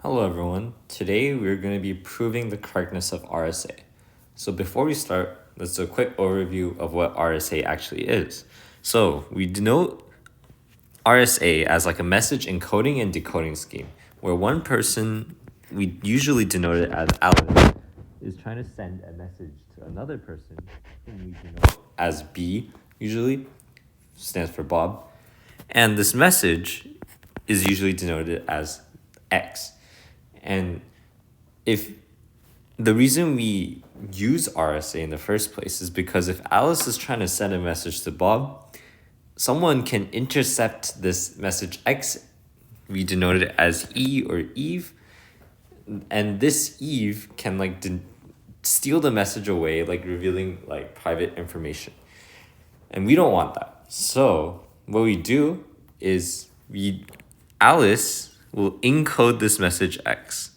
Hello everyone, today we're going to be proving the correctness of RSA. So before we start, let's do a quick overview of what RSA actually is. So we denote RSA as like a message encoding and decoding scheme, where one person, we usually denote it as Alice, is trying to send a message to another person, whom we denote as B, usually, stands for Bob, and this message is usually denoted as X. And if the reason we use RSA in the first place is because if Alice is trying to send a message to Bob, someone can intercept this message X. We denote it as E or Eve. And this Eve can steal the message away, revealing private information. And we don't want that. So what we do is Alice will encode this message X.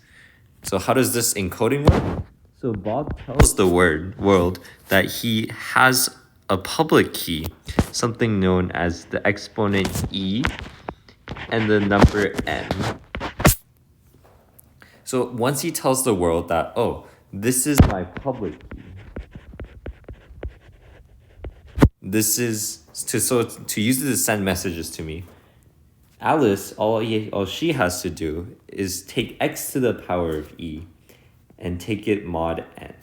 So how does this encoding work? So Bob tells the world that he has a public key, something known as the exponent E and the number N. So once he tells the world that, oh, this is my public key, this is to use it to send messages to me, Alice, all she has to do is take X to the power of E and take it mod N.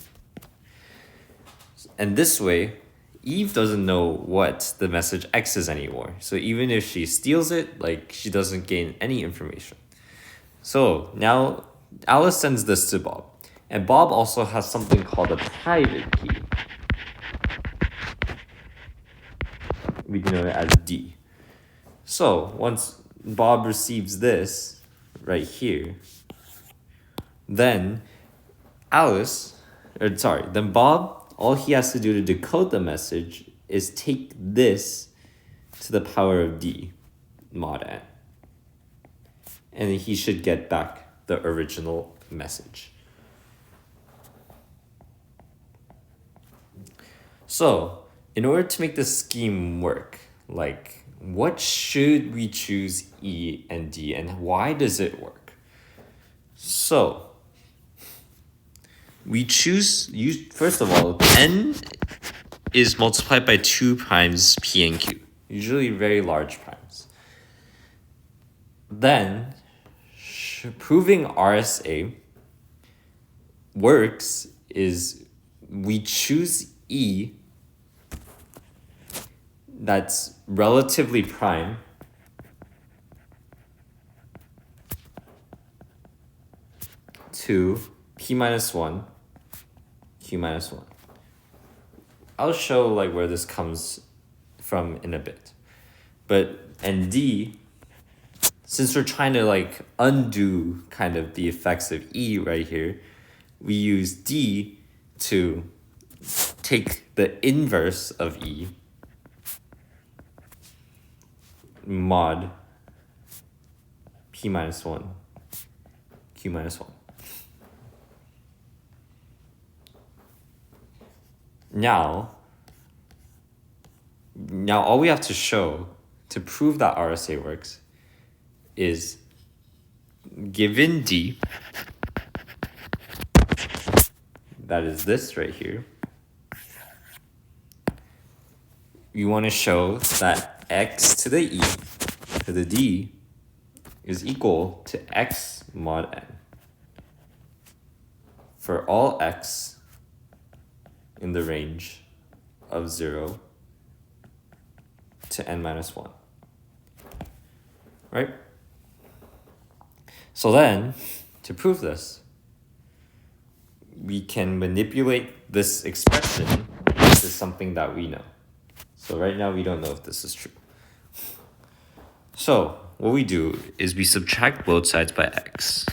And this way, Eve doesn't know what the message X is anymore. So even if she steals it, she doesn't gain any information. So now Alice sends this to Bob. And Bob also has something called a private key. We denote it as D. So once Bob receives this right here, then Bob, all he has to do to decode the message is take this to the power of D mod N. And he should get back the original message. So in order to make this scheme work, what should we choose E and D, and why does it work? So we choose, first of all, N is multiplied by 2 primes P and Q, usually very large primes. Then proving RSA works is we choose E that's relatively prime to P minus 1, Q minus 1. I'll show where this comes from in a bit. And D, since we're trying to undo kind of the effects of E right here, we use D to take the inverse of E, mod P minus 1, Q minus 1. Now all we have to show to prove that RSA works is given D, that is this right here, you want to show that X to the E to the D is equal to X mod N for all X in the range of 0 to N minus 1, right? So then, to prove this, we can manipulate this expression to something that we know. So right now we don't know if this is true. So what we do is we subtract both sides by X.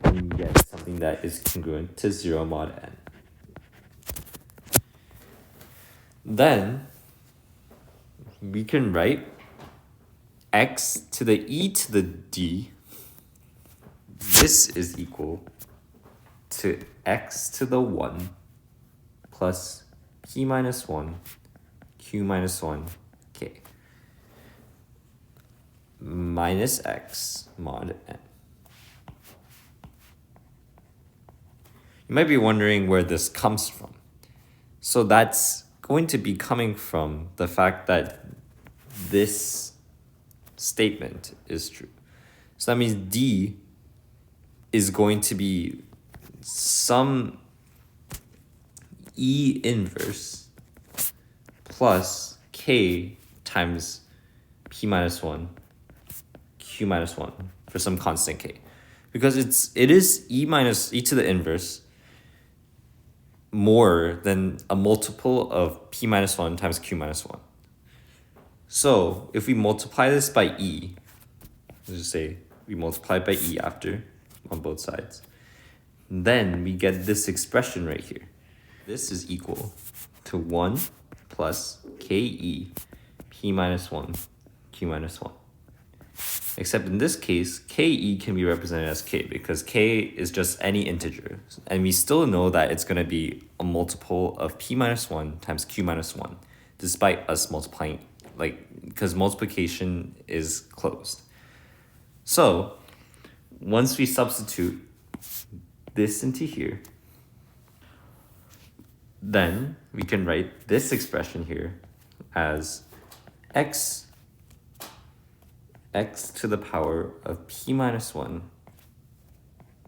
And we get something that is congruent to 0 mod N. Then we can write X to the E to the D. This is equal to X to the 1 plus P minus 1, Q minus 1, K, minus X mod N. You might be wondering where this comes from. So that's going to be coming from the fact that this statement is true. So that means D is going to be some E inverse plus K times P minus 1, Q minus 1 for some constant K. Because it is E to the inverse more than a multiple of P minus 1 times Q minus 1. So if we multiply this by E, let's just say we multiply by E after on both sides, then we get this expression right here. This is equal to 1 plus KE P minus 1 Q minus 1. Except in this case, KE can be represented as K because K is just any integer. And we still know that it's going to be a multiple of P minus 1 times Q minus 1, despite us multiplying, because multiplication is closed. So once we substitute this into here, then we can write this expression here as x to the power of P minus 1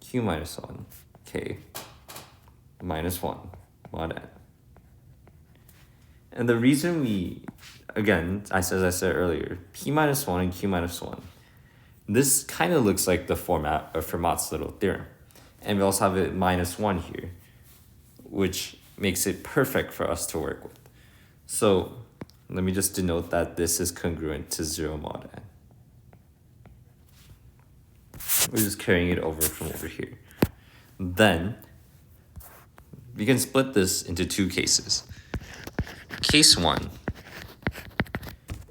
Q minus 1 K minus 1 mod n. And the reason we, again, as I said earlier, P minus 1 and Q minus 1, this kind of looks like the format of Fermat's little theorem. And we also have a minus 1 here, which makes it perfect for us to work with. So let me just denote that this is congruent to 0 mod n. We're just carrying it over from over here. Then we can split this into two cases. Case 1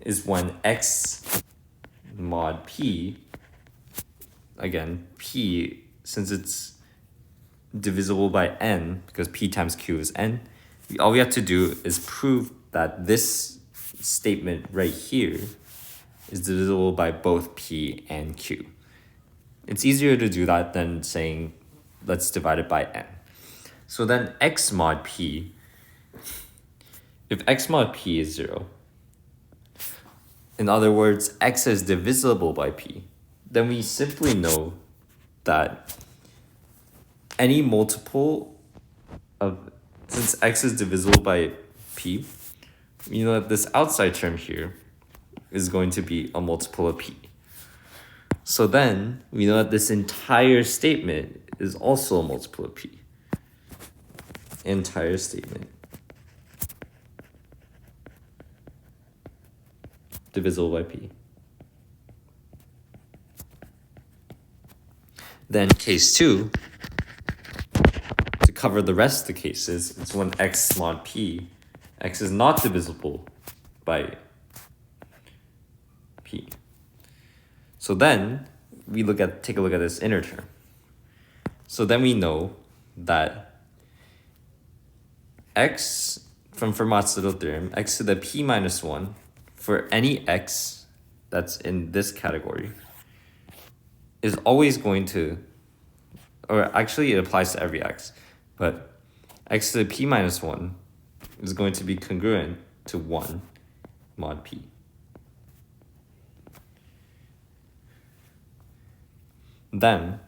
is when x mod p, again, p, since it's divisible by n, because p times q is n, all we have to do is prove that this statement right here is divisible by both p and q. It's easier to do that than saying, let's divide it by n. So then x mod p, if x mod p is 0, in other words, x is divisible by p, then we simply know that any multiple of, since x is divisible by p, you know that this outside term here is going to be a multiple of p. So then we know that this entire statement is also a multiple of p. Entire statement divisible by p. Then case 2, to cover the rest of the cases, it's when x mod p, x is not divisible by p. So then we take a look at this inner term. So then we know that x, from Fermat's little theorem, x to the p minus 1 for any x that's in this category is always going to, or actually it applies to every x, but x to the p minus 1 is going to be congruent to 1 mod p. Then,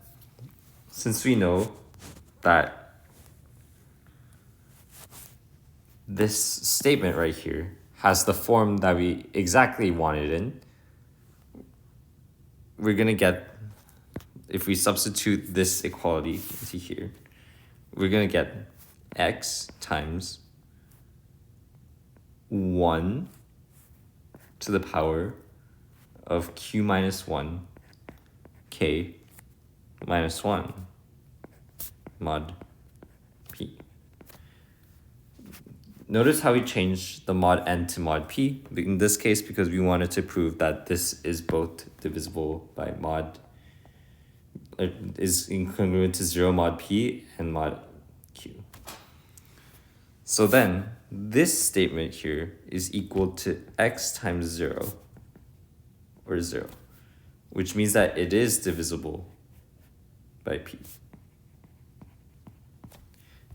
since we know that this statement right here has the form that we exactly wanted in, we're going to get, if we substitute this equality into here, we're going to get x times 1 to the power of q minus 1 k minus 1 mod p. Notice how we changed the mod n to mod p, in this case because we wanted to prove that this is both divisible by mod, is incongruent to 0 mod p and mod q. So then this statement here is equal to x times 0, or 0, which means that it is divisible by p.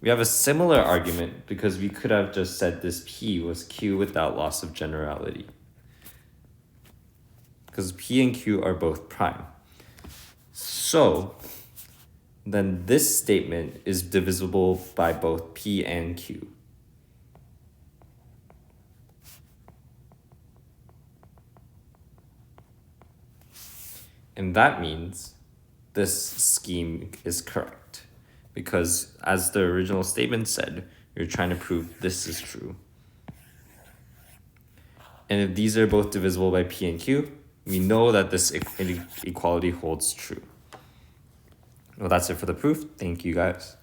We have a similar argument because we could have just said this P was Q without loss of generality. Because P and Q are both prime. So then this statement is divisible by both P and Q. And that means this scheme is correct, because as the original statement said, you're trying to prove this is true. And if these are both divisible by P and Q, we know that this inequality holds true. Well, that's it for the proof. Thank you guys.